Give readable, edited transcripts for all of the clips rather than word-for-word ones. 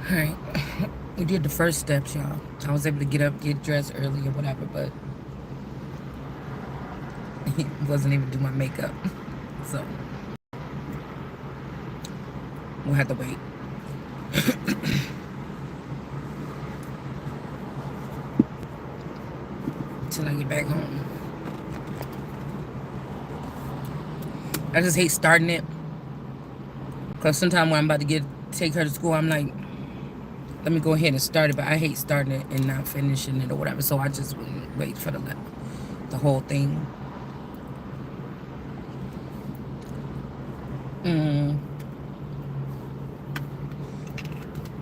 All right. We did the first steps, y'all. I was able to get up, get dressed early or whatever, but wasn't able to do my makeup. So we'll have to wait till I get back home. I just hate starting it. Because sometimes when I'm about to take her to school, I'm like, let me go ahead and start it. But I hate starting it and not finishing it or whatever. So I just wait for the whole thing.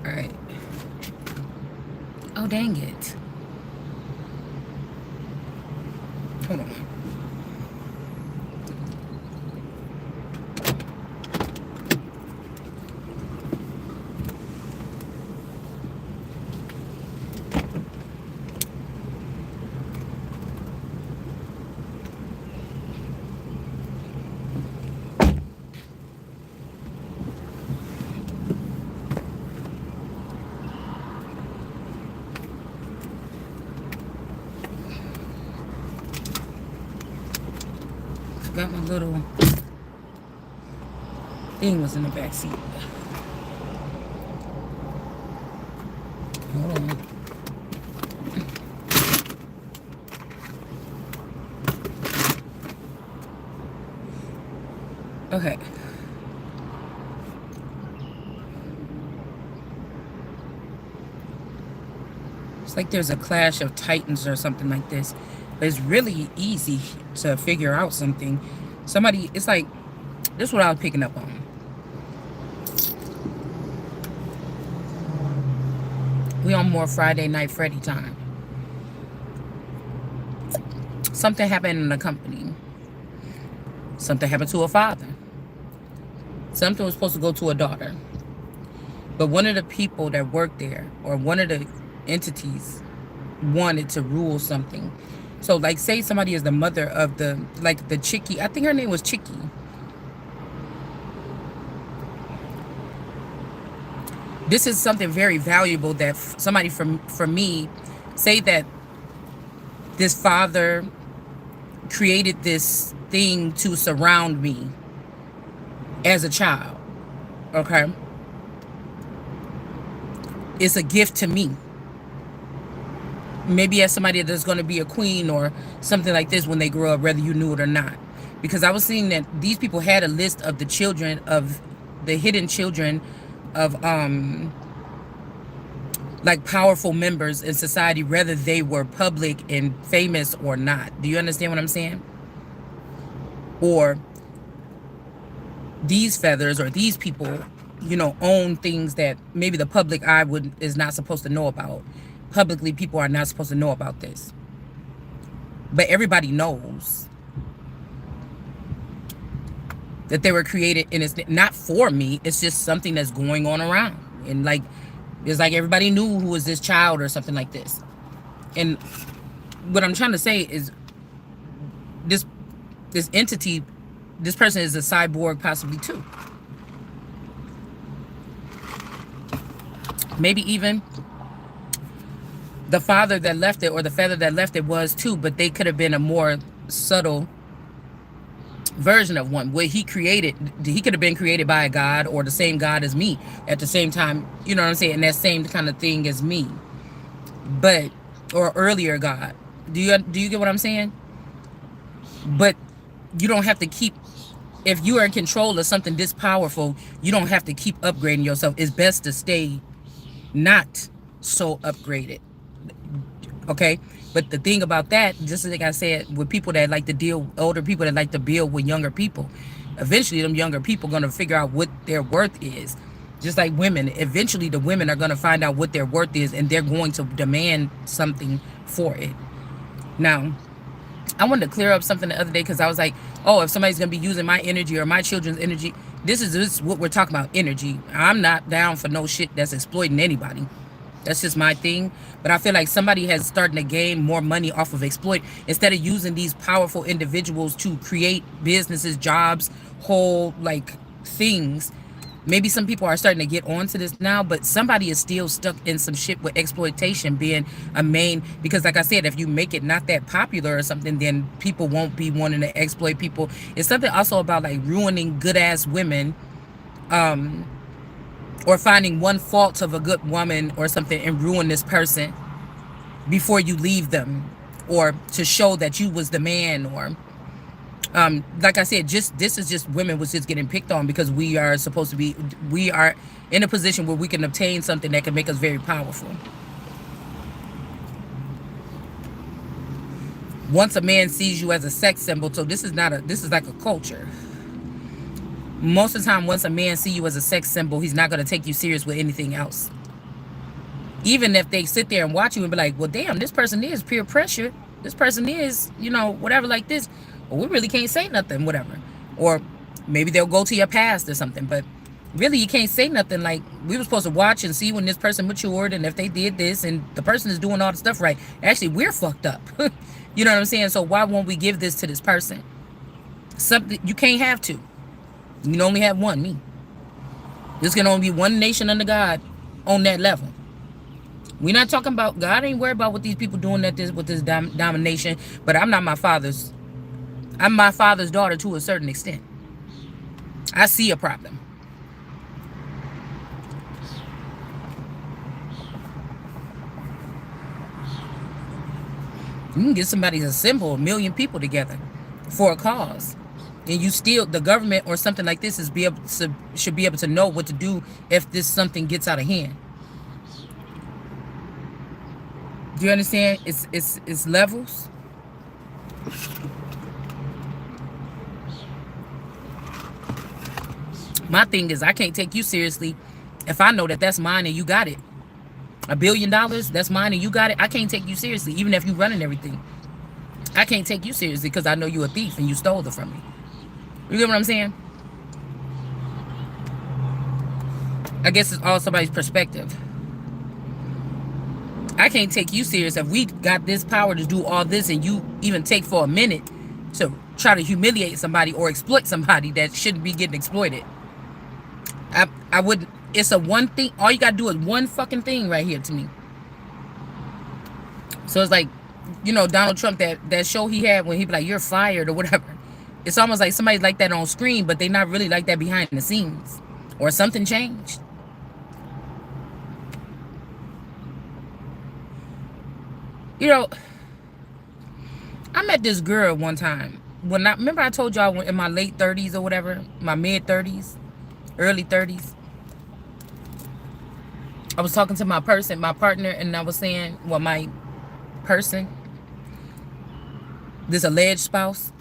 All right. Oh, dang it. Hold on. Forgot my little thing was in the back seat. Hold on. Okay. It's like there's a clash of titans or something like this. But it's really easy to figure out something. Somebody, it's like, this is what I was picking up on. We on more Friday Night Freddy time. Something happened in the company. Something happened to a father. Something was supposed to go to a daughter. But one of the people that worked there, or one of the entities, wanted to rule something. So, like, say somebody is the mother of the Chicky. I think her name was Chicky. This is something very valuable that somebody from me, say that this father created this thing to surround me as a child. Okay? It's a gift to me. Maybe as somebody that's going to be a queen or something like this when they grow up, whether you knew it or not. Because I was seeing that these people had a list of the children, of the hidden children of like powerful members in society, whether they were public and famous or not. Do you understand what I'm saying? Or these feathers or these people, you know, own things that maybe the public eye is not supposed to know about. Publicly, people are not supposed to know about this. But everybody knows that they were created, and it's not for me. It's just something that's going on around. And like, it's like everybody knew who was this child or something like this. And what I'm trying to say is this entity, this person is a cyborg possibly too. Maybe even the father that left it or the feather that left it was too, but they could have been a more subtle version of one. What he created, he could have been created by a god or the same god as me at the same time, you know what I'm saying? And that same kind of thing as me. But, or earlier god. Do you get what I'm saying? But you don't have to keep, if you are in control of something this powerful, you don't have to keep upgrading yourself. It's best to stay not so upgraded. Okay? But the thing about that, just like I said, with people that like to deal, older people that like to build with younger people, eventually them younger people are going to figure out what their worth is. Just like women, eventually the women are going to find out what their worth is, and they're going to demand something for it. Now, I wanted to clear up something the other day because I was like, oh, if somebody's going to be using my energy or my children's energy, this is what we're talking about, energy. I'm not down for no shit that's exploiting anybody. That's just my thing. But I feel like somebody has started to gain more money off of exploit instead of using these powerful individuals to create businesses, jobs, whole like things. Maybe some people are starting to get onto this now, but somebody is still stuck in some shit with exploitation being a main. Because, like I said, if you make it not that popular or something, then people won't be wanting to exploit people. It's something also about like ruining good ass women, or finding one fault of a good woman or something and ruin this person before you leave them, or to show that you was the man, or like I said, just this is just women was just getting picked on because we are supposed to be, we are in a position where we can obtain something that can make us very powerful. Once a man sees you as a sex symbol, so this is not a, this is like a culture. Most of the time, once a man see you as a sex symbol, he's not going to take you serious with anything else. Even if they sit there and watch you and be like, well, damn, this person is peer pressure. This person is, you know, whatever like this. Well, we really can't say nothing, whatever. Or maybe they'll go to your past or something. But really, you can't say nothing. Like, we were supposed to watch and see when this person matured and if they did this and the person is doing all the stuff right. Actually, we're fucked up. You know what I'm saying? So why won't we give this to this person? Something you can't have two. You can only have one, me. There's can only be one nation under God on that level. We're not talking about, God ain't worried about what these people doing at this with this domination, but I'm not my father's. I'm my father's daughter to a certain extent. I see a problem. You can get somebody to assemble 1 million people together for a cause, and you still, the government or something like this is be able to, should be able to know what to do if this something gets out of hand. Do you understand? It's levels. My thing is, I can't take you seriously if I know that that's mine and you got it. $1 billion, that's mine and you got it. I can't take you seriously, even if you running everything. I can't take you seriously because I know you a thief and you stole it from me. You get what I'm saying? I guess it's all somebody's perspective. I can't take you serious if we got this power to do all this and you even take for a minute to try to humiliate somebody or exploit somebody that shouldn't be getting exploited. I wouldn't. It's a one thing. All you gotta do is one fucking thing right here to me. So it's like, you know, Donald Trump, that show he had when he be like, you're fired or whatever. It's almost like somebody like that on screen, but they not really like that behind the scenes. Or something changed. You know, I met this girl one time. When I remember I told y'all in my late 30s or whatever, my mid 30s, early 30s. I was talking to my partner, and I was saying, well, my person, this alleged spouse.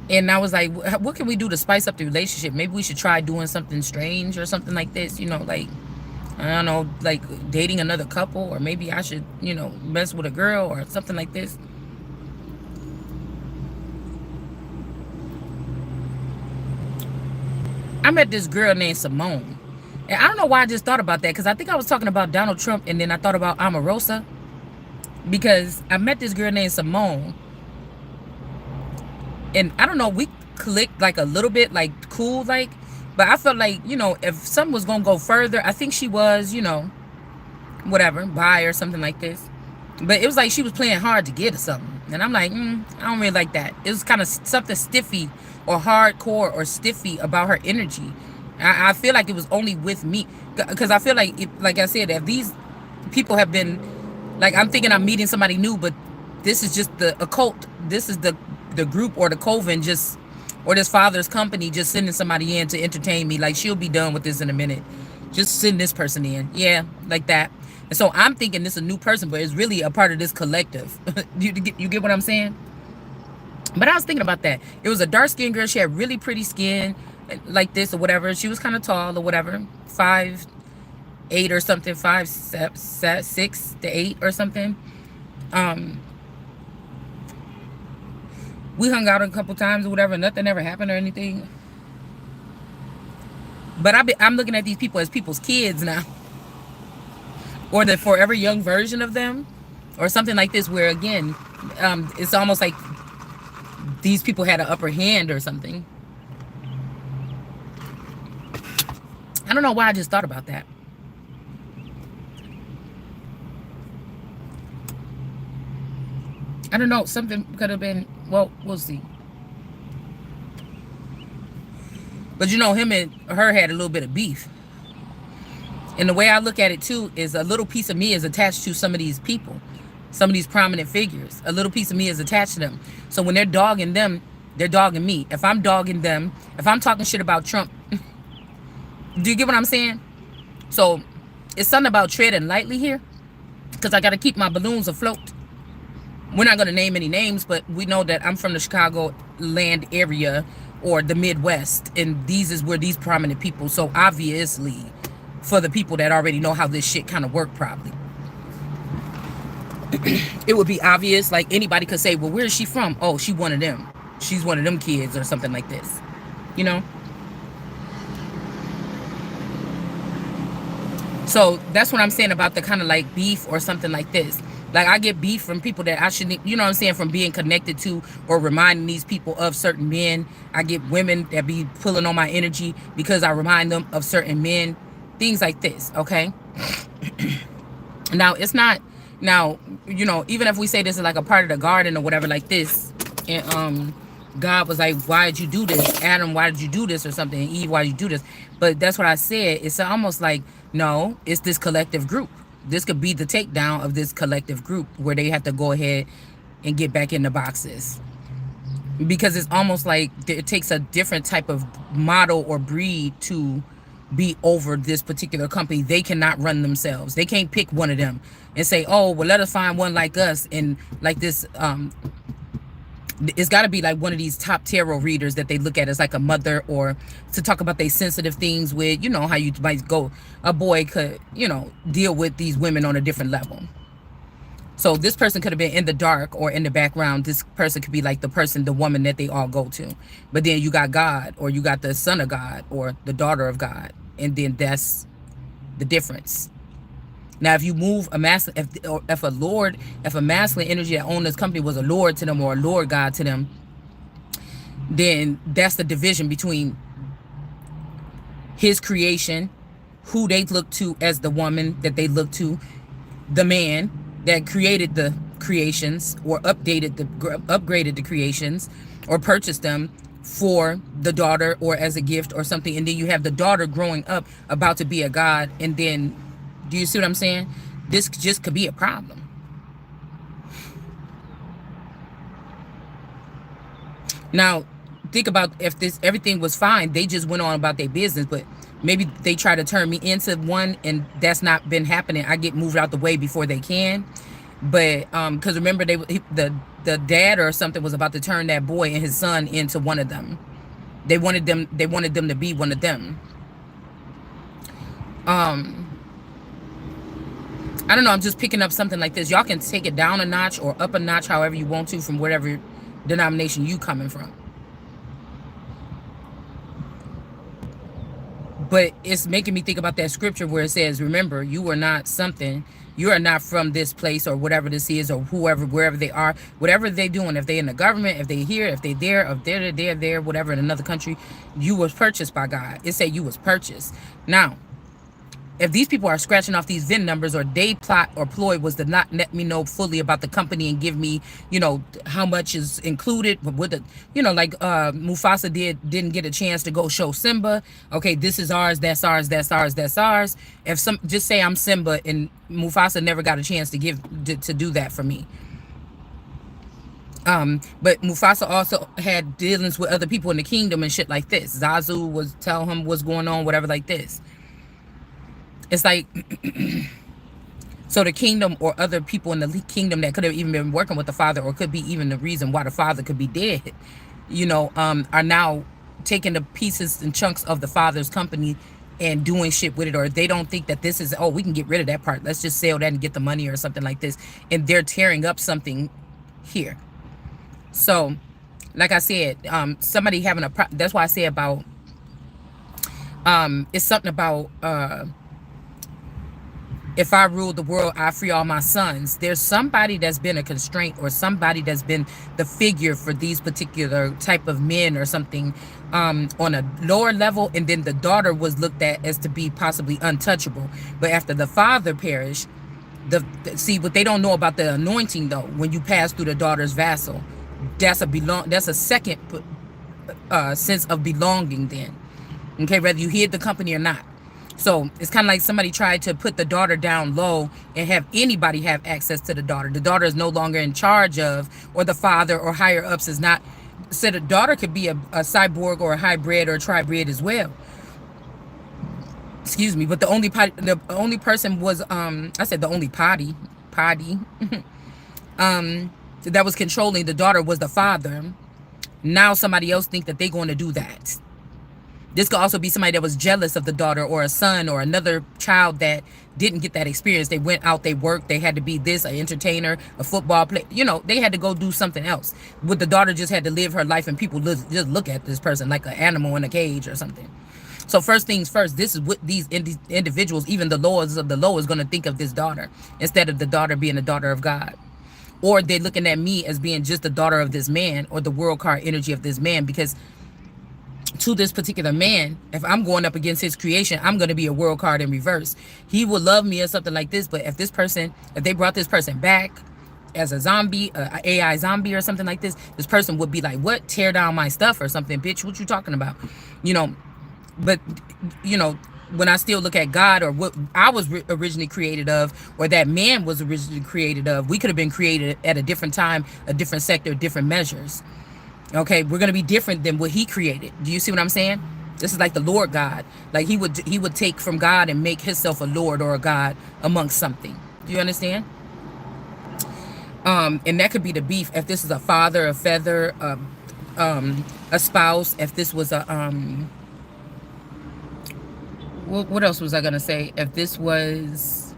And I was like, what can we do to spice up the relationship? Maybe we should try doing something strange or something like this, you know, like, I don't know, like dating another couple, or maybe I should, you know, mess with a girl or something like this. I met this girl named Simone. And I don't know why I just thought about that, because I think I was talking about Donald Trump, and then I thought about Omarosa. Because I met this girl named Simone. And I don't know, we clicked like a little bit, like cool, like. But I felt like, you know, if something was going to go further, I think she was, you know, whatever, bi or something like this. But it was like she was playing hard to get or something. And I'm like, I don't really like that. It was kind of something stiffy or hardcore or stiffy about her energy. I feel like it was only with me. Because I feel like, like I said, if these people have been, like, I'm thinking I'm meeting somebody new, but this is just the occult. This is the group or the coven just, or this father's company just sending somebody in to entertain me. Like, she'll be done with this in a minute. Just send this person in. Yeah, like that. And so I'm thinking this is a new person, but it's really a part of this collective. You get what I'm saying? But I was thinking about that. It was a dark-skinned girl. She had really pretty skin, like this or whatever. She was kind of tall or whatever. 5'8" or something. 6 to 8 or something. We hung out a couple times or whatever. Nothing ever happened or anything. But I'm looking at these people as people's kids now. Or the forever young version of them. Or something like this, where, again, it's almost like these people had an upper hand or something. I don't know why I just thought about that. I don't know. Something could have been, well, we'll see. But you know, him and her had a little bit of beef. And the way I look at it too is a little piece of me is attached to some of these people, some of these prominent figures. A little piece of me is attached to them. So when they're dogging them, they're dogging me. If I'm dogging them, if I'm talking shit about Trump, do you get what I'm saying? So it's something about treading lightly here, because I got to keep my balloons afloat. We're not going to name any names, but we know that I'm from the Chicago land area or the Midwest, and these is where these prominent people. So obviously, for the people that already know how this shit kind of work, probably it would be obvious. Like anybody could say, well, where is she from? Oh, she one of them. She's one of them kids or something like this, you know? So that's what I'm saying about the kind of like beef or something like this. Like I get beef from people that I shouldn't, you know what I'm saying, from being connected to or reminding these people of certain men. I get women that be pulling on my energy because I remind them of certain men. Things like this, okay? Now, it's not, now, you know, even if we say this is like a part of the garden or whatever like this, and God was like, why did you do this? Adam, why did you do this or something? And Eve, why did you do this? But that's what I said. It's almost like, no, it's this collective group. This could be the takedown of this collective group where they have to go ahead and get back in the boxes. Because it's almost like it takes a different type of model or breed to be over this particular company. They cannot run themselves. They can't pick one of them and say, oh, well, let us find one like us. And like this, it's got to be like one of these top tarot readers that they look at as like a mother, or to talk about they sensitive things with, you know, how you might go, a boy could, you know, deal with these women on a different level. So this person could have been in the dark or in the background. This person could be like the person, the woman that they all go to. But then you got God, or you got the son of God, or the daughter of God. And then that's the difference. Now, if you move a masculine, if a masculine energy that owned this company was a Lord to them or a Lord God to them, then that's the division between his creation, who they look to as the woman that they look to, the man that created the creations or upgraded the creations or purchased them for the daughter or as a gift or something. And then you have the daughter growing up about to be a god. And then, do you see what I'm saying? This just could be a problem. Now, think about if this everything was fine, they just went on about their business, but maybe they try to turn me into one, and that's not been happening. I get moved out the way before they can. But because remember, the dad or something was about to turn that boy and his son into one of them. They wanted them to be one of them. I don't know, I'm just picking up something like this. Y'all can take it down a notch or up a notch however you want to from whatever denomination you coming from. But it's making me think about that scripture where it says, remember, you are not something, you are not from this place or whatever this is, or whoever, wherever they are, whatever they're doing, if they're in the government, if they're here, if they're there, if they're there, whatever, in another country, you was purchased by God. It said you was purchased. Now, if these people are scratching off these VIN numbers, or they plot or ploy was to not let me know fully about the company and give me, you know, how much is included, but with the, you know, like Mufasa didn't get a chance to go show Simba, okay, this is ours, that's ours, that's ours, that's ours. If some, just say I'm Simba and Mufasa never got a chance to do that for me. But Mufasa also had dealings with other people in the kingdom and shit like this. Zazu was tell him what's going on, whatever like this. It's like, so the kingdom or other people in the kingdom that could have even been working with the father, or could be even the reason why the father could be dead, you know, are now taking the pieces and chunks of the father's company and doing shit with it. Or they don't think that this is, oh, we can get rid of that part, let's just sell that and get the money or something like this. And they're tearing up something here. So, like I said, somebody having that's why I say about, it's something about, If I rule the world, I free all my sons. There's somebody that's been a constraint, or somebody that's been the figure for these particular type of men or something, on a lower level, and then the daughter was looked at as to be possibly untouchable. But after the father perished, see what they don't know about the anointing though. When you pass through the daughter's vassal, that's a second sense of belonging then. Okay, whether you hear the company or not. So it's kind of like somebody tried to put the daughter down low and have anybody have access to the daughter. The daughter is no longer in charge of, or the father or higher ups is not. So the daughter could be a cyborg or a hybrid or a tribrid as well. Excuse me, but the only person was I said the only potty that was controlling the daughter was the father. Now somebody else think that they're going to do that. This could also be somebody that was jealous of the daughter, or a son, or another child that didn't get that experience. They went out, they worked, they had to be this, an entertainer, a football player. You know, they had to go do something else. But the daughter just had to live her life, and people just look at this person like an animal in a cage or something. So first things first, this is what these individuals, even the lords of the low, is going to think of this daughter, instead of the daughter being a daughter of God. Or they're looking at me as being just the daughter of this man, or the world card energy of this man, because to this particular man, if I'm going up against his creation, I'm going to be a world card in reverse. He would love me or something like this, but if they brought this person back as a zombie, a AI zombie or something like this person would be like, what? Tear down my stuff or something, bitch, what you talking about? You know, but, you know, when I still look at God, or what I was originally created of, or that man was originally created of, we could have been created at a different time, a different sector, different measures. Okay, we're going to be different than what he created. Do you see what I'm saying? This is like the Lord God. Like he would take from God and make himself a Lord or a God amongst something. Do you understand? And that could be the beef. If this is a father, a feather, a spouse. If this was a what else was I gonna say? If this was,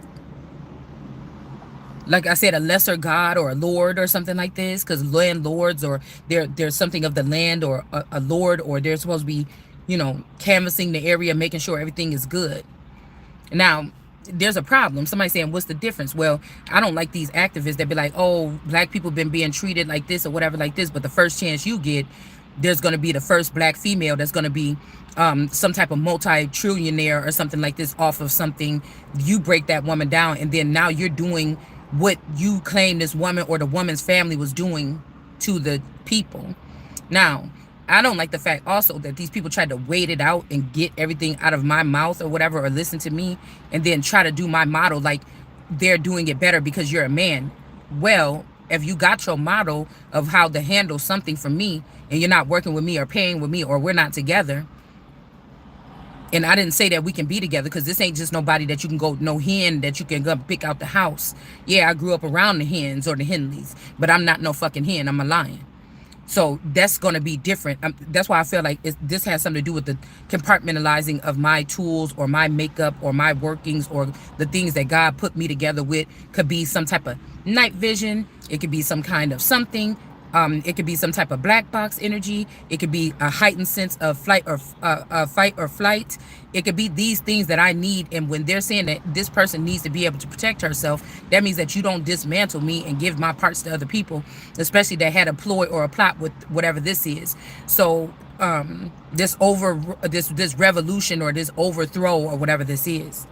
like I said, a lesser god or a lord or something like this, because landlords, or there's something of the land, or a lord, or they're supposed to be, you know, canvassing the area, making sure everything is good. Now, there's a problem. Somebody saying, what's the difference? Well, I don't like these activists that be like, oh, black people been being treated like this or whatever like this, but the first chance you get, there's going to be the first black female that's going to be some type of multi-trillionaire or something like this off of something. You break that woman down, and then now you're doing what you claim this woman or the woman's family was doing to the people. Now, I don't like the fact also that these people tried to wait it out and get everything out of my mouth or whatever, or listen to me, and then try to do my model like they're doing it better because you're a man. Well, if you got your model of how to handle something from me, and you're not working with me or paying with me, or we're not together, and I didn't say that we can be together, because this ain't just nobody that you can go, no hen that you can go pick out the house. Yeah, I grew up around the hens or the Henleys, but I'm not no fucking hen. I'm a lion. So that's going to be different. That's why I feel like this has something to do with the compartmentalizing of my tools, or my makeup, or my workings, or the things that God put me together with. Could be some type of night vision. It could be some kind of something. It could be some type of black box energy. It could be a heightened sense of fight or flight. It could be these things that I need. And when they're saying that this person needs to be able to protect herself, that means that you don't dismantle me and give my parts to other people, especially that had a ploy or a plot with whatever this is. So this revolution, or this overthrow, or whatever this is.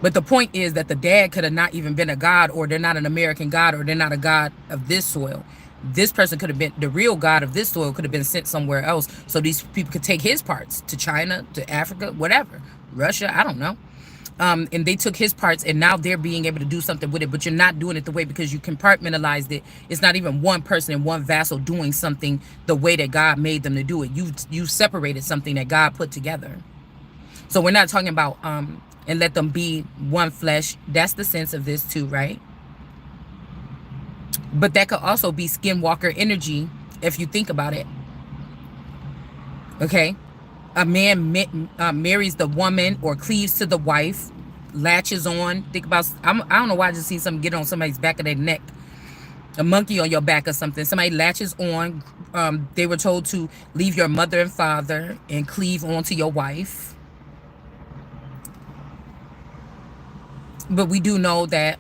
But the point is that the dad could have not even been a god, or they're not an American god, or they're not a god of this soil. This person could have been the real god of this soil, could have been sent somewhere else, so these people could take his parts to China, to Africa, whatever, Russia, I don't know. And they took his parts, and now they're being able to do something with it, but you're not doing it the way, because you compartmentalized it. It's not even one person and one vassal doing something the way that God made them to do it. You separated something that God put together. So we're not talking about and let them be one flesh. That's the sense of this too, right? But that could also be skinwalker energy, if you think about it. Okay? A man marries the woman, or cleaves to the wife, latches on. Think about, I don't know why I just see something get on somebody's back of their neck. A monkey on your back or something. Somebody latches on. They were told to leave your mother and father and cleave onto your wife. But we do know that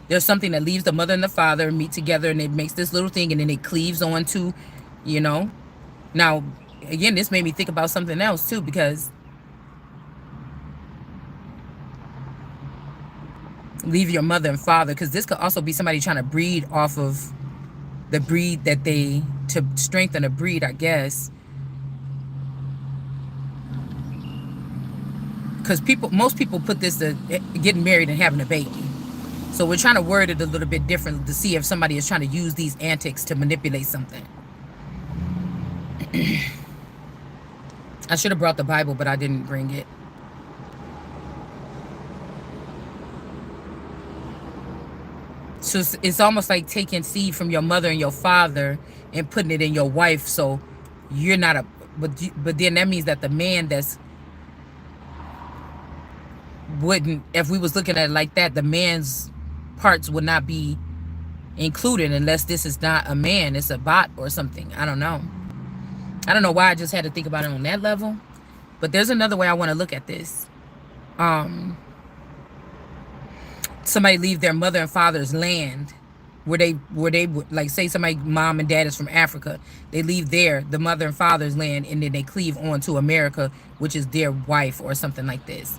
there's something that leaves the mother and the father meet together, and it makes this little thing, and then it cleaves onto, you know. Now, again, this made me think about something else too, because leave your mother and father, because this could also be somebody trying to breed off of the breed that they, to strengthen a breed, I guess. Because most people put this to getting married and having a baby. So we're trying to word it a little bit differently to see if somebody is trying to use these antics to manipulate something. I should have brought the Bible, but I didn't bring it. So it's almost like taking seed from your mother and your father and putting it in your wife. So you're not a, but then that means that the man that's wouldn't, if we was looking at it like that, the man's parts would not be included unless this is not a man, it's a bot or something. I don't know why I just had to think about it on that level, but there's another way I want to look at this. Somebody leave their mother and father's land where they like, say somebody mom and dad is from Africa, they leave the mother and father's land, and then they cleave on to America, which is their wife or something like this.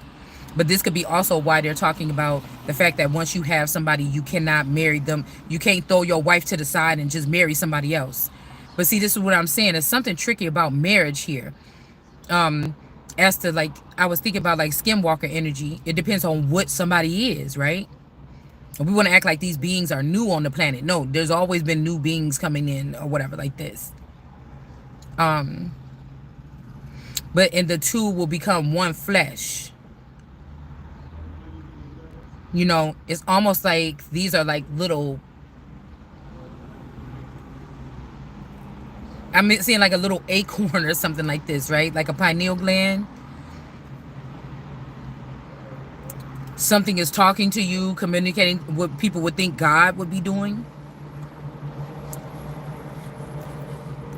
But this could be also why they're talking about the fact that once you have somebody, you cannot marry them. You can't throw your wife to the side and just marry somebody else. But see, this is what I'm saying. There's something tricky about marriage here. As to, like, I was thinking about like skinwalker energy. It depends on what somebody is, right? And we want to act like these beings are new on the planet. No, there's always been new beings coming in or whatever like this. But and the two will become one flesh. You know, it's almost like these are like little, I'm seeing like a little acorn or something like this, right? Like a pineal gland. Something is talking to you, communicating what people would think God would be doing.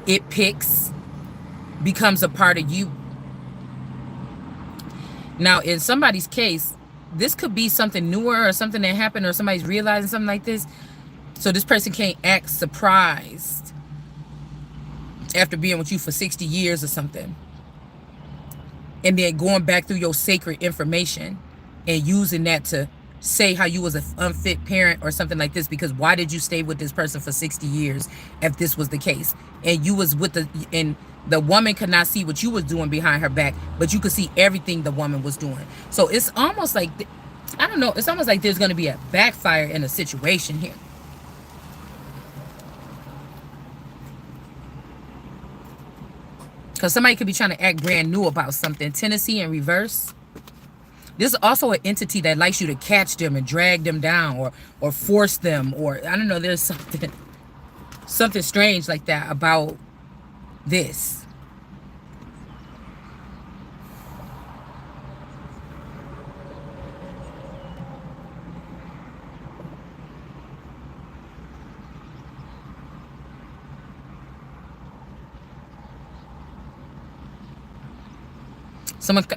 It picks, becomes a part of you. Now, in somebody's case, this could be something newer or something that happened, or somebody's realizing something like this. So this person can't act surprised after being with you for 60 years or something, and then going back through your sacred information and using that to say how you was an unfit parent or something like this, because why did you stay with this person for 60 years if this was the case? And you was with and the woman could not see what you was doing behind her back, but you could see everything the woman was doing. So it's almost like, I don't know, it's almost like there's going to be a backfire in a situation here. Because somebody could be trying to act brand new about something. Tennessee in reverse. This is also an entity that likes you to catch them and drag them down, or force them, or I don't know, there's something strange like that about this.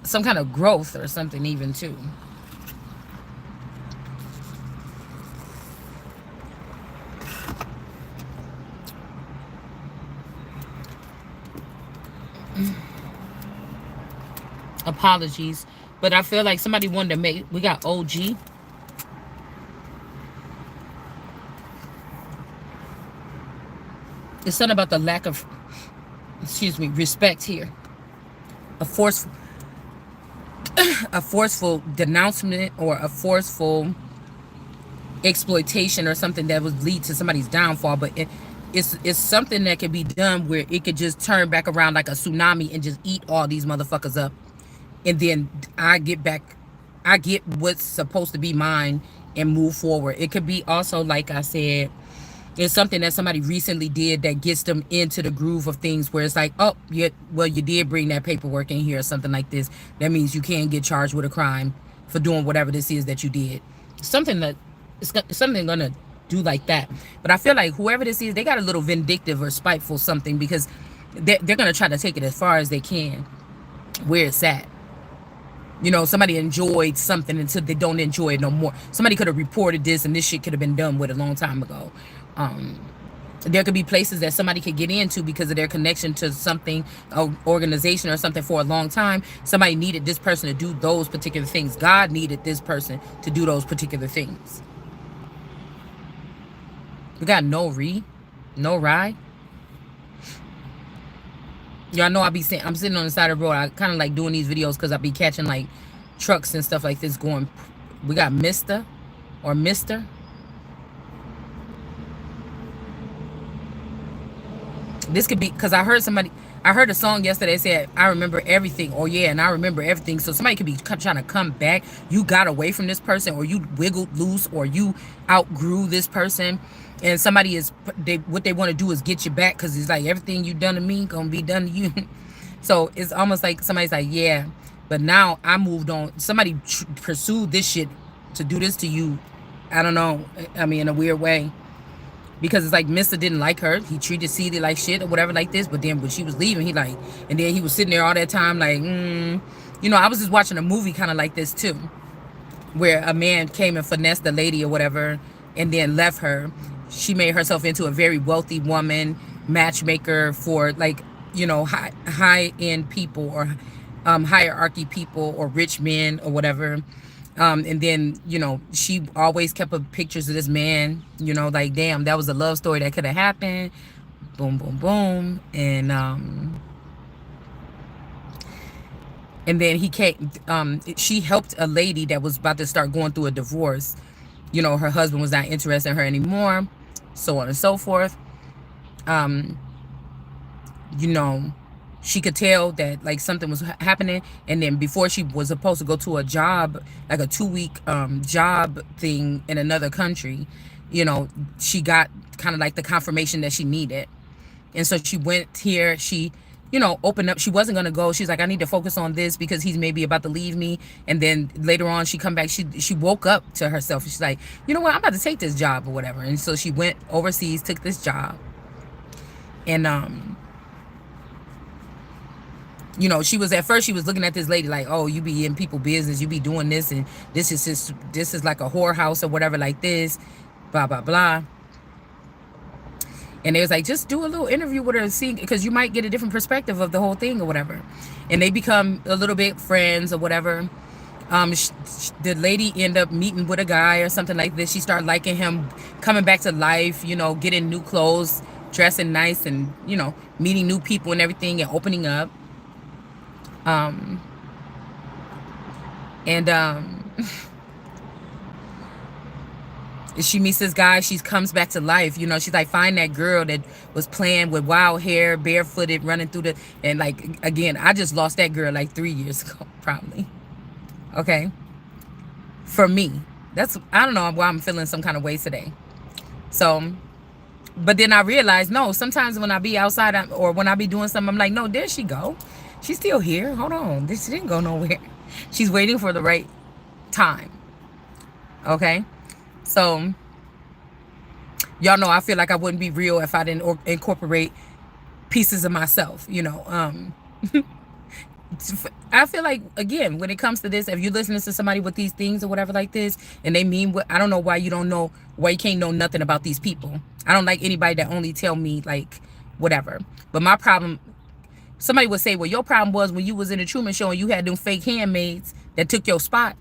Some kind of growth or something even too. Apologies, but I feel like somebody wanted to make, we got OG. It's something about the lack of, excuse me, respect here. A forceful denouncement or a forceful exploitation or something that would lead to somebody's downfall. But it's something that can be done where it could just turn back around like a tsunami and just eat all these motherfuckers up. And then I get what's supposed to be mine and move forward. It could be also, like I said, it's something that somebody recently did that gets them into the groove of things where it's like, oh, yeah, well, you did bring that paperwork in here or something like this. That means you can get charged with a crime for doing whatever this is that you did. Something that, something gonna do like that. But I feel like whoever this is, they got a little vindictive or spiteful something, because they're gonna try to take it as far as they can where it's at. You know, somebody enjoyed something until they don't enjoy it no more. Somebody could have reported this and this shit could have been done with a long time ago. Um, there could be places that somebody could get into because of their connection to something, a organization or something for a long time. Somebody needed this person to do those particular things. God needed this person to do those particular things. We got no ride. Y'all know I'm sitting on the side of the road. I kind of like doing these videos because I be catching like trucks and stuff like this going. We got Mr. or Mister. This could be because I heard a song yesterday that said, I remember everything. Oh, yeah, and I remember everything. So somebody could be trying to come back. You got away from this person, or you wiggled loose, or you outgrew this person. And somebody what they want to do is get you back because it's like everything you done to me going to be done to you. So it's almost like somebody's like, yeah, but now I moved on. Somebody pursued this shit to do this to you. I don't know. I mean, in a weird way. Because it's like Mister didn't like her. He treated Celie like shit or whatever like this. But then when she was leaving, and then he was sitting there all that time like, You know, I was just watching a movie kind of like this too. Where a man came and finessed the lady or whatever and then left her. She made herself into a very wealthy woman, matchmaker for like, you know, high-end people or hierarchy people or rich men or whatever. And then, you know, she always kept up pictures of this man, you know, like, damn, that was a love story that could have happened. Boom, boom, boom. And then he came, she helped a lady that was about to start going through a divorce. You know, her husband was not interested in her anymore, so on and so forth. You know, she could tell that like something was happening, and then before she was supposed to go to a job, like a 2-week job thing in another country, you know, she got kind of like the confirmation that she needed. And so she went here, she, you know, opened up. She wasn't going to go. She's like, I need to focus on this because he's maybe about to leave me. And then later on she come back, she woke up to herself. She's like, you know what, I'm about to take this job or whatever. And so she went overseas, took this job. And you know, she was at first, she was looking at this lady like, oh, you be in people business, you be doing this, and this is like a whorehouse or whatever like this, blah, blah, blah. And they was like, just do a little interview with her and see, because you might get a different perspective of the whole thing or whatever. And they become a little bit friends or whatever. The lady ended up meeting with a guy or something like this. She started liking him, coming back to life, you know, getting new clothes, dressing nice, and, you know, meeting new people and everything and opening up. She meets this guy, she comes back to life, you know, she's like, find that girl that was playing with wild hair, barefooted, running through and like, again, I just lost that girl like 3 years ago, probably. Okay. For me, I don't know why I'm feeling some kind of way today. So, but then I realized, no, sometimes when I be outside or when I be doing something, I'm like, no, there she go. She's still here. Hold on. She didn't go nowhere. She's waiting for the right time. Okay. So, y'all know I feel like I wouldn't be real if I didn't incorporate pieces of myself, you know. I feel like, again, when it comes to this, if you're listening to somebody with these things or whatever like this, and they mean what, I don't know why you can't know nothing about these people. I don't like anybody that only tell me like whatever. But my problem, somebody would say, well, your problem was when you was in the Truman Show and you had them fake handmaids that took your spot,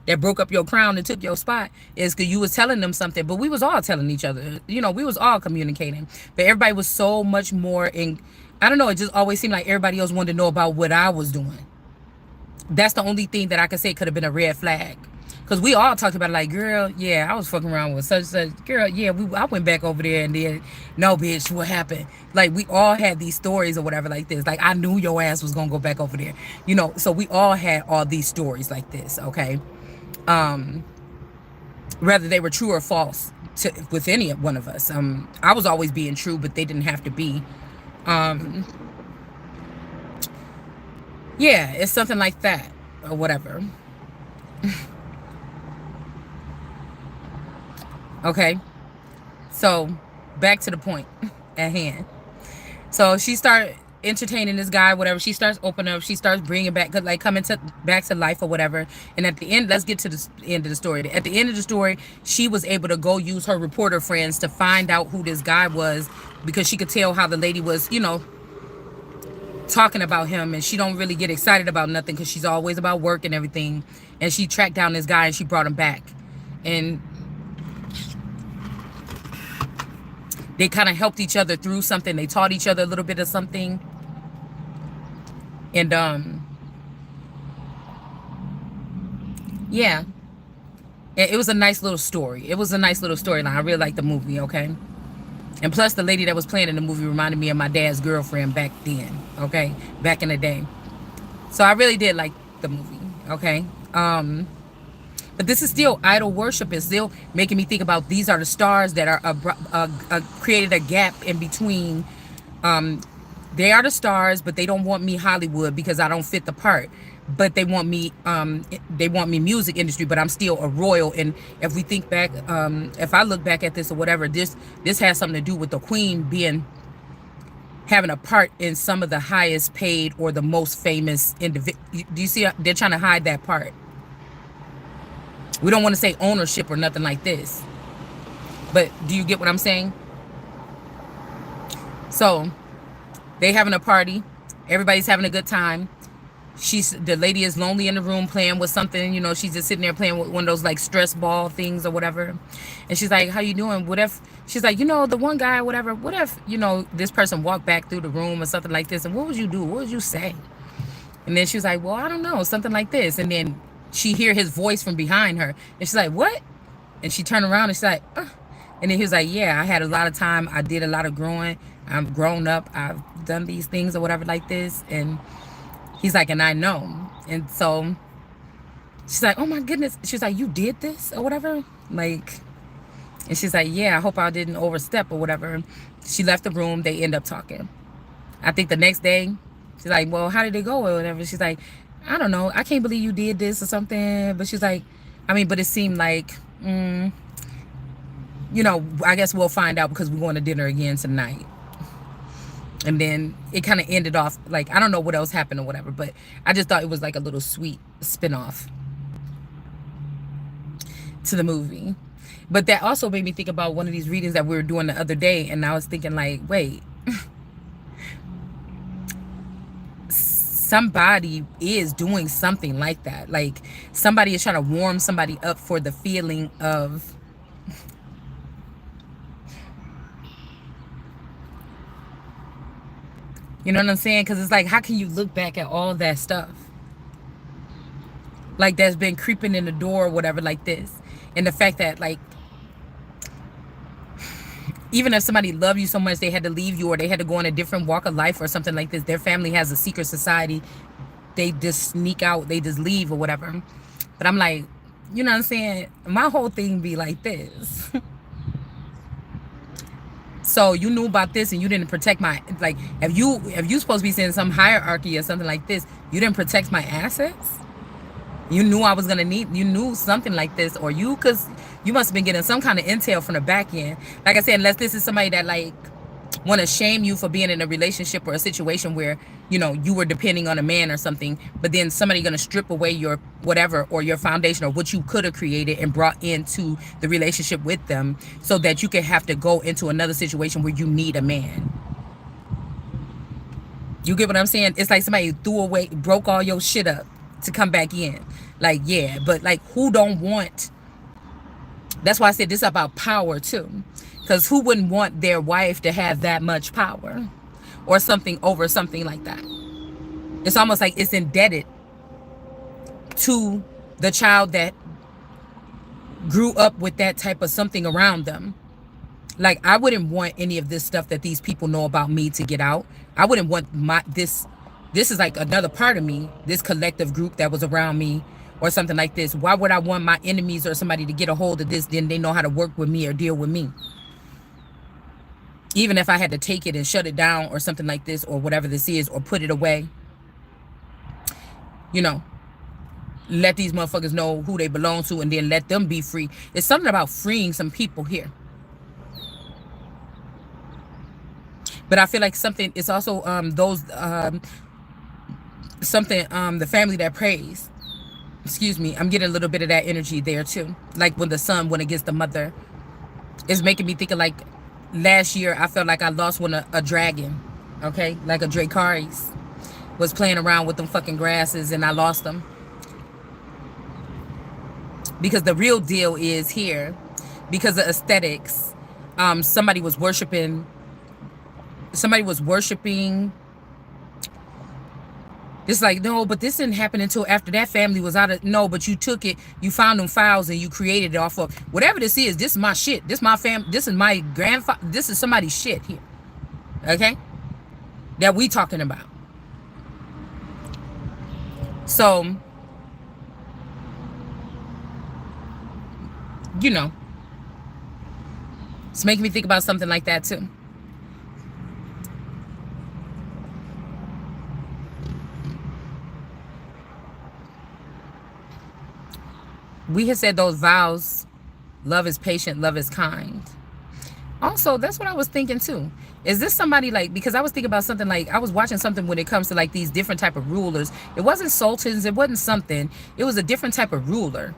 that broke up your crown and took your spot, is because you was telling them something. But we was all telling each other, you know, we was all communicating. But everybody was so much more in, I don't know, it just always seemed like everybody else wanted to know about what I was doing. That's the only thing that I could say could have been a red flag. Because we all talked about it like, girl, yeah, I was fucking around with such. Girl, yeah, I went back over there and then, no, bitch, what happened? Like, we all had these stories or whatever like this. Like, I knew your ass was going to go back over there. You know, so we all had all these stories like this, okay? Whether they were true or false with any one of us. I was always being true, but they didn't have to be. Yeah, it's something like that or whatever. Okay, so back to the point at hand. So she started, entertaining this guy, whatever. She starts opening up. She starts bringing back, like, coming to back to life or whatever. And at the end, let's get to the end of the story. At the end of the story, she was able to go use her reporter friends to find out who this guy was, because she could tell how the lady was, you know, talking about him, and she don't really get excited about nothing because she's always about work and everything. And she tracked down this guy and she brought him back, and they kind of helped each other through something. They taught each other a little bit of something. And yeah, it was a nice little story. It was a nice little storyline. I really liked the movie. Okay. And plus, the lady that was playing in the movie reminded me of my dad's girlfriend back then, okay? Back in the day. So I really did like the movie, okay? But this is still idol worship. It's still making me think about, these are the stars that are created a gap in between. They are the stars, but they don't want me Hollywood because I don't fit the part. But they want me music industry, but I'm still a royal. And if we think back, if I look back at this or whatever, this has something to do with the queen having a part in some of the highest paid or the most famous individual. Do you see? They're trying to hide that part. We don't want to say ownership or nothing like this. But do you get what I'm saying? So they having a party. Everybody's having a good time. The lady is lonely in the room playing with something, you know. She's just sitting there playing with one of those like stress ball things or whatever. And she's like, how you doing? What if, she's like, you know, the one guy or whatever, what if, you know, this person walked back through the room or something like this, and what would you do? What would you say? And then she was like, well, I don't know, something like this. And then she hear his voice from behind her, and she's like, what? And she turned around and she's like, and then he was like, yeah, I had a lot of time. I did a lot of growing. I'm grown up. I've done these things or whatever like this. And he's like, and I know. And so she's like, oh my goodness. She's like, you did this or whatever? Like, and she's like, yeah, I hope I didn't overstep or whatever. She left the room. They end up talking. I think the next day, she's like, well, how did it go or whatever? She's like, I don't know. I can't believe you did this or something. But she's like, I mean, but it seemed like, you know, I guess we'll find out because we're going to dinner again tonight. And then it kind of ended off like, I don't know what else happened or whatever, but I just thought it was like a little sweet spinoff to the movie. But that also made me think about one of these readings that we were doing the other day. And I was thinking like, wait, somebody is doing something like that. Like somebody is trying to warm somebody up for the feeling of, you know what I'm saying? Because it's like, how can you look back at all that stuff? Like that's been creeping in the door or whatever like this. And the fact that like, even if somebody loved you so much, they had to leave you or they had to go in a different walk of life or something like this. Their family has a secret society. They just sneak out. They just leave or whatever. But I'm like, you know what I'm saying? My whole thing be like this. So you knew about this and you didn't protect my, like, if you supposed to be in some hierarchy or something like this, you didn't protect my assets. You knew I was going to need, you knew something like this, or because you must have been getting some kind of intel from the back end. Like I said, unless this is somebody that like want to shame you for being in a relationship or a situation where, you know, you were depending on a man or something, but then somebody going to strip away your whatever or your foundation or what you could have created and brought into the relationship with them so that you could have to go into another situation where you need a man. You get what I'm saying? It's like somebody threw away, broke all your shit up to come back in. Like, yeah, but like who don't want, that's why I said this is about power too. Because who wouldn't want their wife to have that much power or something over something like that? It's almost like it's indebted to the child that grew up with that type of something around them. Like, I wouldn't want any of this stuff that these people know about me to get out. I wouldn't want this is like another part of me, this collective group that was around me or something like this. Why would I want my enemies or somebody to get a hold of this? Then they know how to work with me or deal with me. Even if I had to take it and shut it down or something like this or whatever this is, or put it away, you know, let these motherfuckers know who they belong to and then let them be free. It's something about freeing some people here. But I feel like something is also those something the family that prays. Excuse me, I'm getting a little bit of that energy there too. Like when the son went against the mother, it's making me think of like last year. I felt like I lost one a dragon. Okay, like a Dracarys was playing around with them fucking grasses and I lost them. Because the real deal is here, because of aesthetics, somebody was worshiping. Somebody was worshiping. It's like, no, but this didn't happen until after that family was out of, no, but you took it, you found them files and you created it off of whatever this is. This is my shit. This is my this is my grandfather. This is somebody's shit here. Okay? That we talking about. So, you know, it's making me think about something like that too. We had said those vows, love is patient, love is kind. Also, that's what I was thinking too. Is this somebody like, because I was thinking about something like, I was watching something when it comes to like these different type of rulers. It wasn't sultans, it wasn't something. It was a different type of ruler.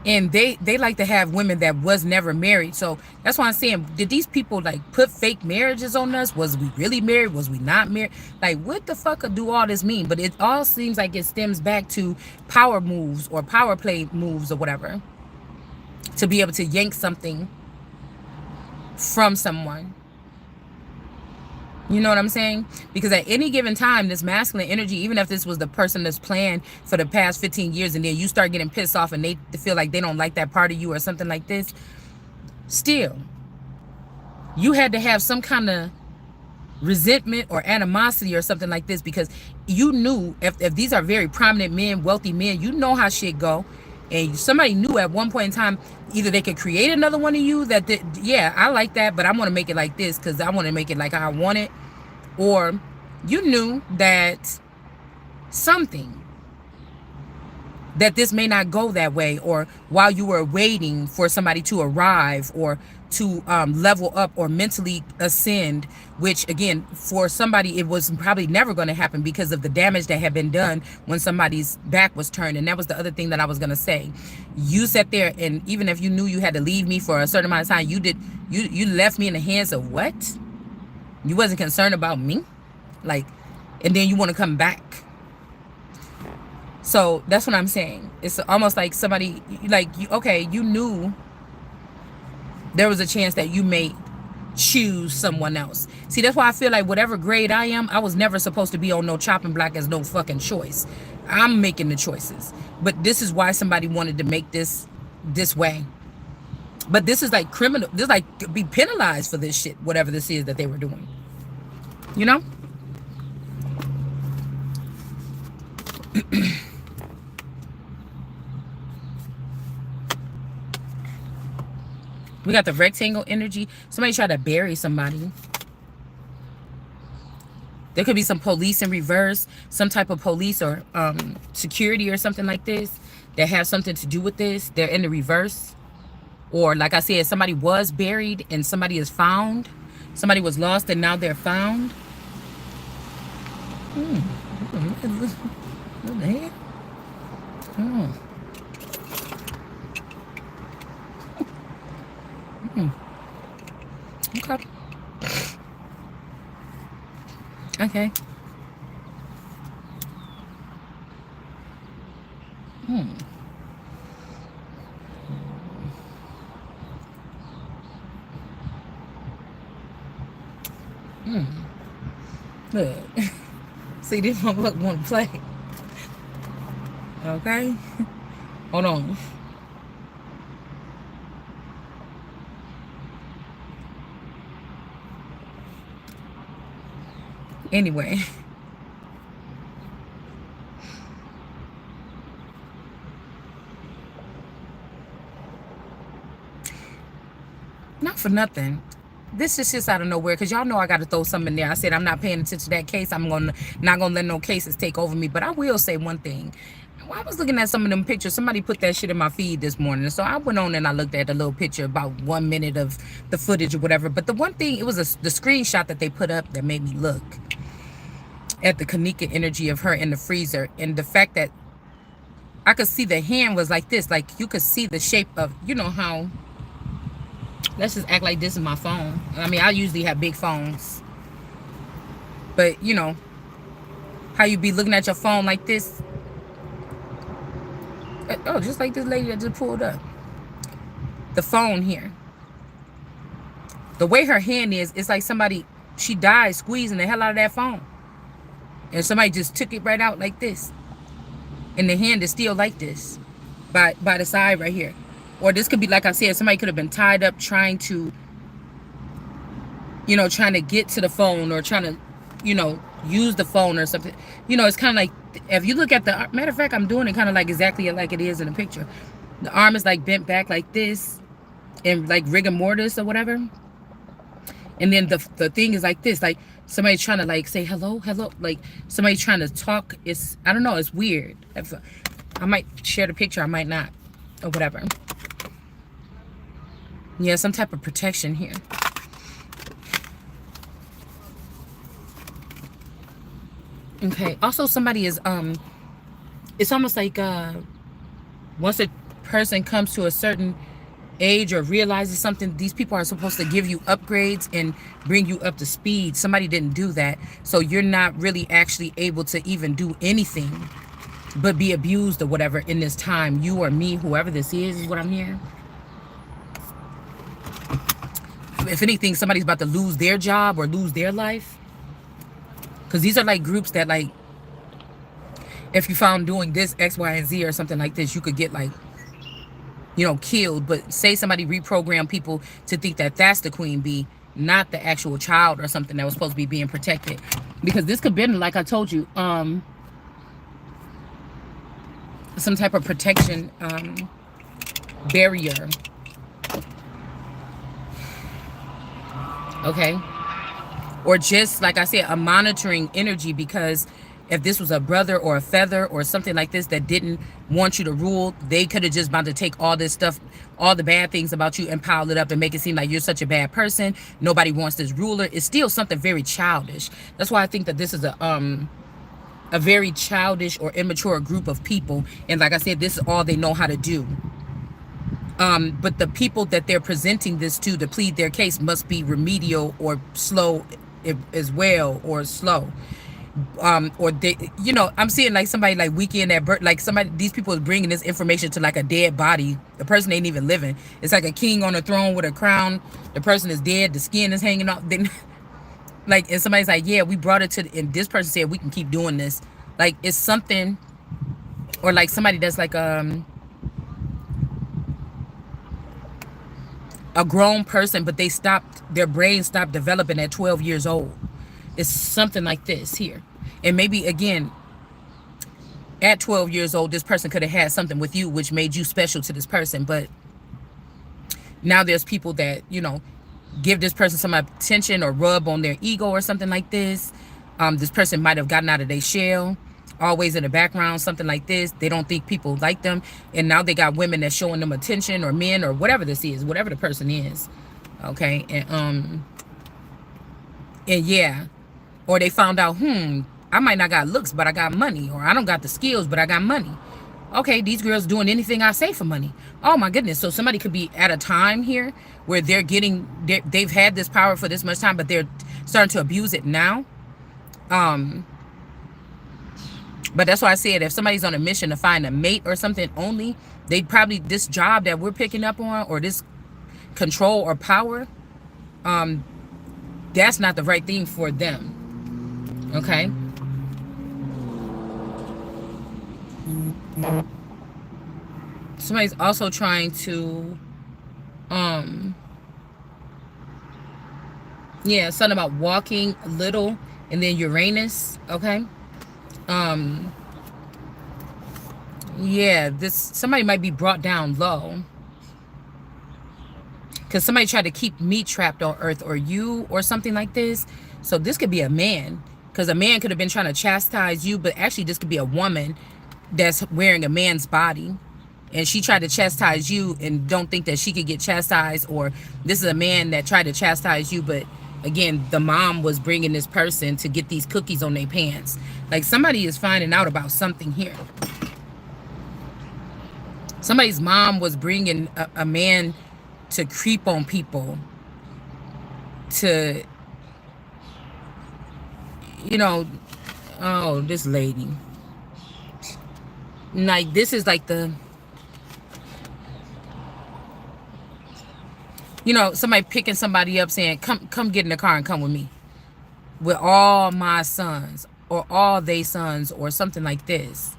And they like to have women that was never married. So that's why I'm saying, did these people like put fake marriages on us? Was we really married? Was we not married? Like, what the fuck do all this mean? But it all seems like it stems back to power moves or power play moves or whatever, to be able to yank something from someone. You know what I'm saying? Because at any given time, this masculine energy, even if this was the person that's planned for the past 15 years and then you start getting pissed off and they feel like they don't like that part of you or something like this, still, you had to have some kind of resentment or animosity or something like this, because you knew if these are very prominent men, wealthy men, you know how shit go. And somebody knew at one point in time, either they could create another one of you that, yeah, I like that, but I want to make it like this because I want to make it like how I want it. Or you knew that something, that this may not go that way, or while you were waiting for somebody to arrive or to level up or mentally ascend, which again, for somebody, it was probably never going to happen because of the damage that had been done when somebody's back was turned. And that was the other thing that I was going to say. You sat there, and even if you knew you had to leave me for a certain amount of time, you left me in the hands of what? You wasn't concerned about me? Like, and then you want to come back. So that's what I'm saying. It's almost like somebody, like, okay, you knew there was a chance that you may choose someone else. See, that's why I feel like whatever grade I am, I was never supposed to be on no chopping block as no fucking choice. I'm making the choices. But this is why somebody wanted to make this way. But this is like criminal. This is like be penalized for this shit, whatever this is that they were doing. You know? We got the rectangle energy. Somebody tried to bury somebody. There could be some police in reverse, some type of police or security or something like this that have something to do with this. They're in the reverse. Or like I said, somebody was buried and somebody is found. Somebody was lost and now they're found. What the heck? Oh. Okay. Okay. Look. See, this motherfucker want to play. Okay. Hold on. Anyway. Not for nothing. This is just out of nowhere, because y'all know I got to throw something in there. I said I'm not paying attention to that case. I'm not gonna let no cases take over me. But I will say one thing. Well, I was looking at some of them pictures. Somebody put that shit in my feed this morning. So I went on and I looked at the little picture, about 1 minute of the footage or whatever. But the one thing, it was the screenshot that they put up that made me look at the Kanika energy of her in the freezer. And the fact that I could see the hand was like this. Like you could see the shape of, you know how, let's just act like this is my phone. I mean, I usually have big phones. But, you know, how you be looking at your phone like this. Oh, just like this lady that just pulled up. The phone here. The way her hand is, it's like somebody, she died squeezing the hell out of that phone. And somebody just took it right out like this. And the hand is still like this. By the side right here. Or this could be, like I said, somebody could have been tied up trying to, you know, trying to get to the phone or trying to, you know, use the phone or something. You know, it's kind of like, if you look at the, matter of fact, I'm doing it kind of like exactly like it is in the picture. The arm is like bent back like this and like rigor mortis or whatever. And then the thing is like this, like somebody trying to like say hello, like somebody trying to talk. It's, I don't know, it's weird. I might share the picture, I might not, or whatever. Yeah, some type of protection here. Okay, also somebody is, it's almost like, once a person comes to a certain age or realizes something, these people are supposed to give you upgrades and bring you up to speed. Somebody didn't do that, so you're not really actually able to even do anything but be abused or whatever in this time. You or me, whoever this is what I'm hearing. If anything, somebody's about to lose their job or lose their life. Because these are like groups that, like, if you found doing this X, Y, and Z or something like this, you could get, like, you know, killed. But say somebody reprogrammed people to think that that's the queen bee, not the actual child or something that was supposed to be being protected. Because this could have been, like I told you, some type of protection barrier. Okay. Or just, like I said, a monitoring energy, because if this was a brother or a feather or something like this that didn't want you to rule, they could have just about to take all this stuff, all the bad things about you and pile it up and make it seem like you're such a bad person. Nobody wants this ruler. It's still something very childish. That's why I think that this is a very childish or immature group of people. And like I said, this is all they know how to do. But the people that they're presenting this to plead their case must be remedial or slow as well, or slow. Or they, you know, I'm seeing like somebody like Weekend at birth, like somebody, these people is bringing this information to like a dead body. The person ain't even living. It's like a king on a throne with a crown. The person is dead. The skin is hanging off. Then, like, and somebody's like, yeah, we brought it to, and this person said we can keep doing this. Like, it's something, or like somebody that's like a grown person, but they stopped, their brain stopped developing at 12 years old. It's something like this here. And maybe, again, at 12 years old, this person could have had something with you which made you special to this person. But now there's people that, you know, give this person some attention or rub on their ego or something like this. This person might have gotten out of their shell, always in the background, something like this. They don't think people like them. And now they got women that's showing them attention, or men, or whatever this is, whatever the person is. Okay. And yeah. Or they found out, I might not got looks, but I got money. Or I don't got the skills, but I got money. Okay, these girls doing anything I say for money. Oh my goodness. So somebody could be at a time here where they're getting, they've had this power for this much time, but they're starting to abuse it now. But that's why I said, if somebody's on a mission to find a mate or something only, they probably, this job that we're picking up on, or this control or power, that's not the right thing for them. Okay. Somebody's also trying to, yeah, something about walking little, and then Uranus. Okay. Yeah, somebody might be brought down low. Because somebody tried to keep me trapped on Earth, or you, or something like this. So this could be a man. Because a man could have been trying to chastise you, but actually this could be a woman that's wearing a man's body, and she tried to chastise you and don't think that she could get chastised, or this is a man that tried to chastise you, but again, the mom was bringing this person to get these cookies on their pants. Like, somebody is finding out about something here. Somebody's mom was bringing a man to creep on people, to, you know, oh, this lady. Like, this is like the, somebody picking somebody up saying, come get in the car and come with me with all my sons or all they sons or something like this.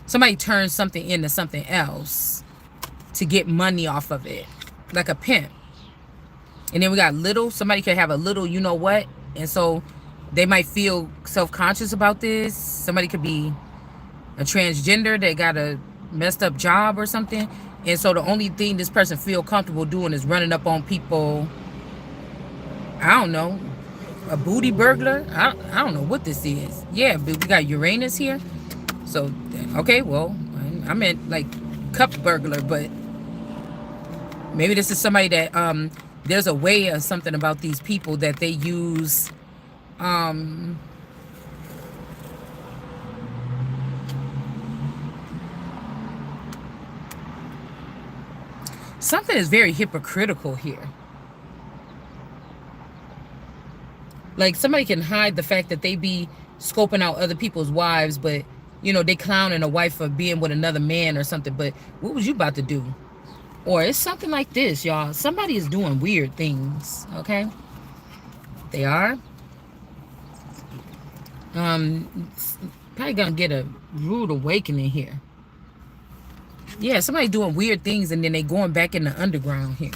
Somebody turns something into something else to get money off of it, like a pimp. And then we got little. Somebody could have a little, you know what, and so they might feel self-conscious about this. Somebody could be a transgender that got a messed up job or something, and so the only thing this person feel comfortable doing is running up on people. I don't know, a booty burglar. I don't know what this is. Yeah, but we got Uranus here. So okay, well, I meant like cup burglar, but maybe this is somebody that there's a way or something about these people that they use something is very hypocritical here. Like, somebody can hide the fact that they be scoping out other people's wives, but they clowning a wife for being with another man or something. But what was you about to do? Or it's something like this, y'all. Somebody is doing weird things, okay? They are. Probably gonna get a rude awakening here. Yeah, somebody doing weird things and then they going back in the underground here.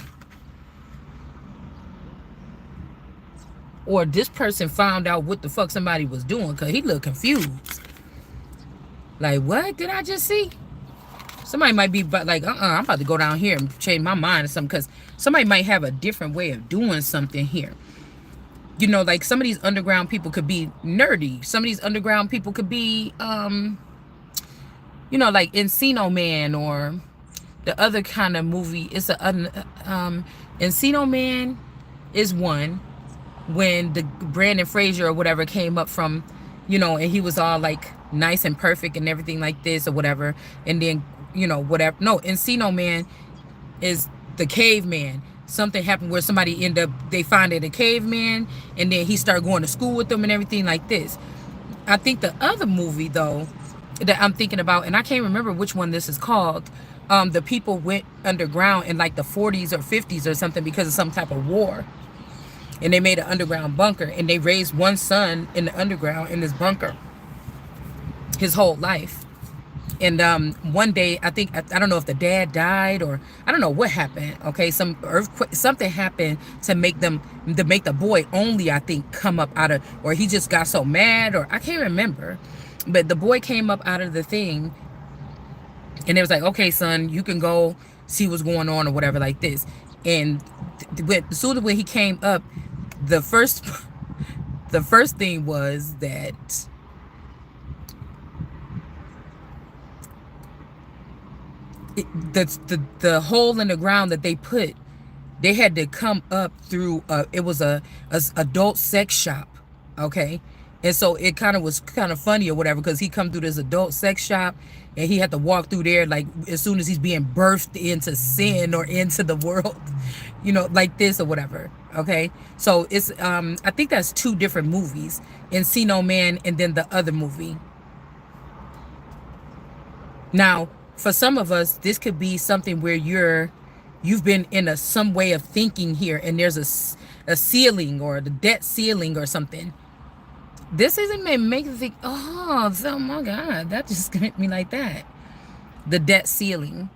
Or this person found out what the fuck somebody was doing because he looked confused. Like, what did I just see? Somebody might be like, I'm about to go down here and change my mind or something, because somebody might have a different way of doing something here. Like, some of these underground people could be nerdy. Some of these underground people could be, like Encino Man, or the other kind of movie. It's Encino Man is one, when the Brandon Fraser or whatever came up from, and he was all like nice and perfect and everything like this or whatever. And then, whatever. No, Encino Man is the caveman. Something happened where somebody they find it a caveman, and then he started going to school with them and everything like this. I think the other movie, though, that I'm thinking about, and I can't remember which one this is called, the people went underground in like the 40s or 50s or something because of some type of war. And they made an underground bunker, and they raised one son in the underground in this bunker his whole life. And one day, I don't know if the dad died or I don't know what happened. Okay, some earthquake, something happened to make the boy only, I think, come up out of, or he just got so mad, or I can't remember. But the boy came up out of the thing, and it was like, okay, son, you can go see what's going on or whatever like this. And as soon as when he came up, the first thing was that the hole in the ground that they put, they had to come up through it was a adult sex shop, okay? And so it was kind of funny or whatever, because he come through this adult sex shop and he had to walk through there like as soon as he's being birthed into sin or into the world, like this or whatever. Okay, so it's I think that's two different movies, Encino Man and then the other movie. Now, for some of us, this could be something where you've been in some way of thinking here, and there's a ceiling or the debt ceiling or something. This isn't make you think, oh my God, that just hit me like that. The debt ceiling.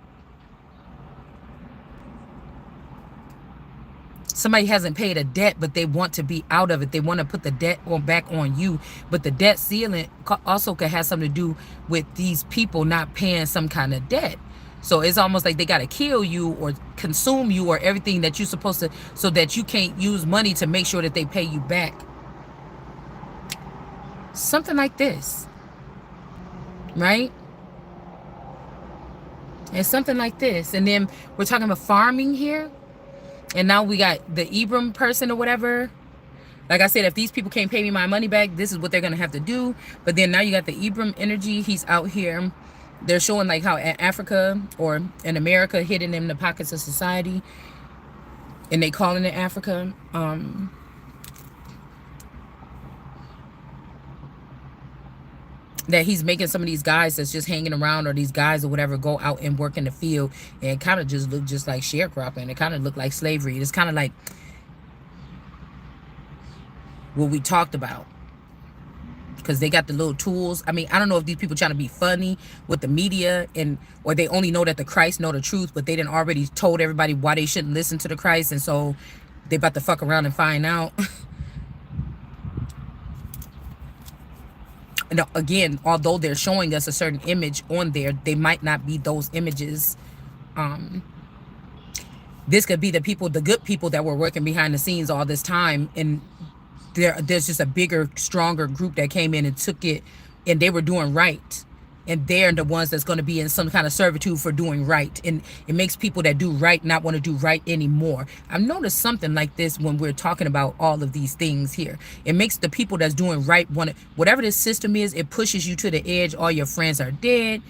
Somebody hasn't paid a debt, but they want to be out of it. They want to put the debt back on you. But the debt ceiling also could have something to do with these people not paying some kind of debt. So it's almost like they got to kill you or consume you or everything that you're supposed to, so that you can't use money to make sure that they pay you back. Something like this, right? It's something like this. And then we're talking about farming here. And now we got the Ibram person or whatever. Like I said, if these people can't pay me my money back, this is what they're going to have to do. But then now you got the Ibram energy. He's out here. They're showing like how in Africa or in America, hidden in the pockets of society. And they calling it Africa. That he's making some of these guys that's just hanging around, or these guys or whatever, go out and work in the field and kind of just look just like sharecropping. It kind of look like slavery. It's kind of like what we talked about, because they got the little tools. I mean, I don't know if these people trying to be funny with the media, and or they only know that the Christ know the truth, but they didn't already told everybody why they shouldn't listen to the Christ, and so they about to fuck around and find out. And again, although they're showing us a certain image on there, they might not be those images. This could be the people, the good people that were working behind the scenes all this time, and there's just a bigger, stronger group that came in and took it, and they were doing right. And they're the ones that's going to be in some kind of servitude for doing right. And it makes people that do right not want to do right anymore. I've noticed something like this when we're talking about all of these things here. It makes the people that's doing right want to, whatever this system is, it pushes you to the edge. All your friends are dead.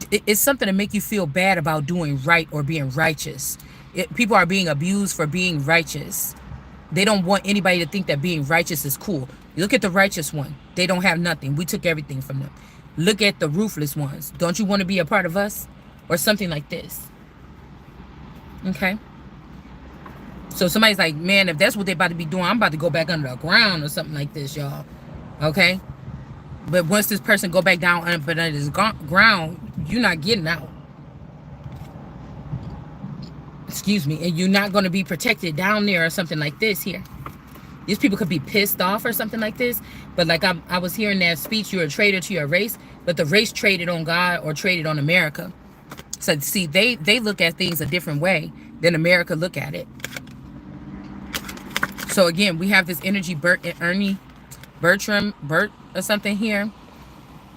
It's something to make you feel bad about doing right or being righteous. People are being abused for being righteous. They don't want anybody to think that being righteous is cool. Look at the righteous one. They don't have nothing. We took everything from them. Look at the ruthless ones. Don't you want to be a part of us? Or something like this. Okay? So somebody's like, man, if that's what they're about to be doing, I'm about to go back under the ground or something like this, y'all. Okay? But once this person go back down under this ground, you're not getting out. Excuse me. And you're not going to be protected down there or something like this here. These people could be pissed off or something like this. But like I was hearing that speech, you're a traitor to your race. But the race traded on God or traded on America. So see, they look at things a different way than America look at it. So again, we have this energy, Bert and Ernie, Bert or something here.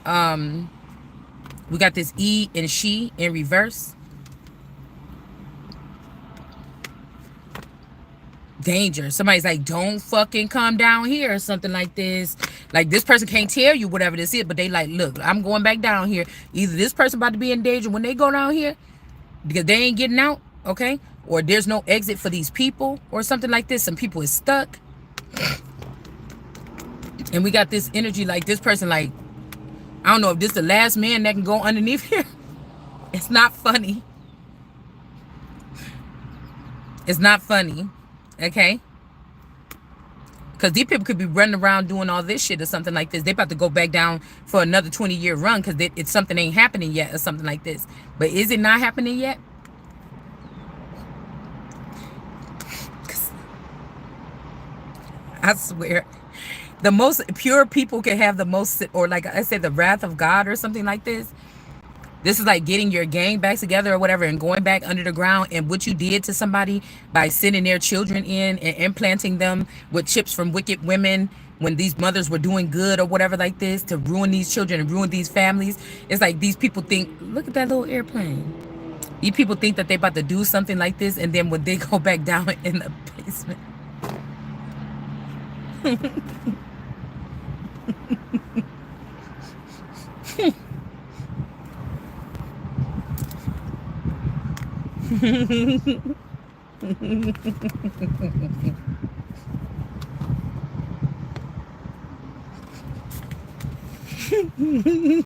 We got this E and she in reverse. Danger. Somebody's like, don't fucking come down here or something like this. Like, this person can't tell you whatever this is, but they like, look, I'm going back down here. Either this person about to be in danger when they go down here because they ain't getting out, okay? Or there's no exit for these people or something like this. Some people is stuck. And we got this energy like this person like, I don't know if this is the last man that can go underneath here. It's not funny. It's not funny. Okay? Because these people could be running around doing all this shit or something like this. They about to go back down for another 20-year run because it's something ain't happening yet or something like this. But is it not happening yet? I swear. The most pure people can have the most, or like I said, the wrath of God or something like this. This is like getting your gang back together or whatever and going back under the ground, and what you did to somebody by sending their children in and implanting them with chips from wicked women when these mothers were doing good or whatever like this to ruin these children and ruin these families. It's like these people think, look at that little airplane. These people think that they about to do something like this, and then when they go back down in the basement.